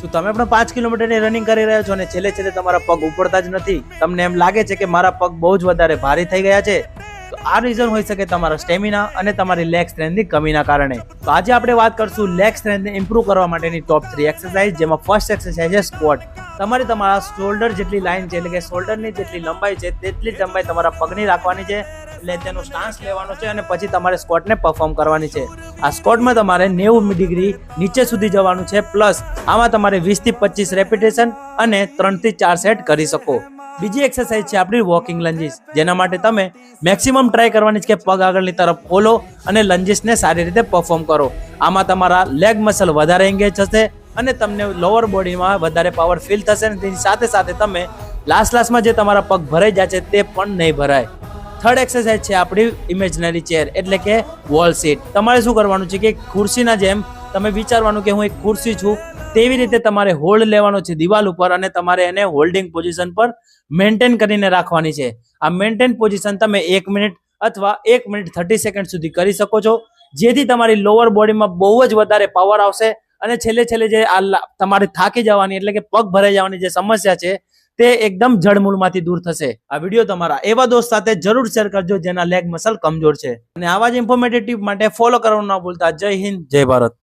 શું તમે પણ 5 કિલોમીટરની રનિંગ કરી રહ્યા છો અને છેલ્લે છેલ્લે તમારા પગ ઉપડતા જ નથી? તમને એમ લાગે છે કે મારા પગ બહુ જ વધારે ભારી થઈ ગયા છે? તો આ રીઝન હોઈ શકે તમારા સ્ટેમિના અને તમારી લેગ સ્ટ્રેન્થની કમીના કારણે. તો આજે આપણે વાત કરશું લેગ સ્ટ્રેન્થને ઇમ્પ્રૂવ કરવા માટેની ટોપ 3 એક્સરસાઇઝ, જેમાં ફર્સ્ટ એક્સરસાઇઝ છે સ્ક્વોટ. તમારા શોલ્ડર જેટલી લાઈન છે, એટલે કે શોલ્ડરની જેટલી લંબાઈ છે તેટલી જ લંબાઈ તમારા પગની રાખવાની છે, એટલે તેનો સ્ટાન્સ લેવાનો છે અને પછી તમારે સ્ક્વોટને પરફોર્મ કરવાની છે. આ સ્ક્વોટમાં તમારે 90 ડિગ્રી નીચે સુધી જવાનું છે, પ્લસ આમાં તમારે 20 થી 25 રેપિટેશન અને 3 થી 4 સેટ કરી શકો. બીજી એક્સરસાઇઝ છે આપણી વોકિંગ લંજીસ, જેના માટે તમે મેક્સિમમ ટ્રાય કરવાની છે કે પગ આગળની તરફ ખોલો અને લંજીસને સારી રીતે પરફોર્મ કરો. આમાં તમારા લેગ મસલ વધારે એન્ગેજ થશે અને તમને લોઅર બોડીમાં વધારે પાવર ફીલ થશે અને તેની સાથે સાથે તમે લાસ્ટમાં જે તમારા પગ ભરાઈ જાય છે તે પણ નહીં ભરાય. થર્ડ એક્સરસાઇઝ છે આપણી ઇમેજનરી ચેર, એટલે કે વોલ સીટ. તમારે શું કરવાનું છે કે ખુરશીના જેમ તમે વિચારવાનું કે હું એક ખુરશી છું, તેવી રીતે તમારે હોલ્ડ લેવાનો છે દિવાલ ઉપર અને તમારે એને હોલ્ડિંગ પોઝિશન પર મેન્ટેન કરીને રાખવાની છે. આ મેન્ટેન પોઝિશન તમે 1 મિનિટ અથવા 1 મિનિટ 30 સેકન્ડ સુધી કરી શકો છો, જેથી તમારી લોઅર બોડીમાં બહુ જ વધારે પાવર આવશે અને છેલ્લે જે તમારે થાકી જવાની એટલે કે પગ ભરાઈ જવાની જે સમસ્યા છે તે એકદમ જડમૂળમાંથી દૂર થશે. આ વિડીયો તમારા એવા દોસ્ત સાથે જરૂર શેર કરજો જેના લેગ મસલ કમજોર છે. અને આવા જ ઇન્ફોર્મેટિવ ટિપ માટે ફોલો કરવાનું ના ભૂલતા. જય હિન્દ, જય ભારત.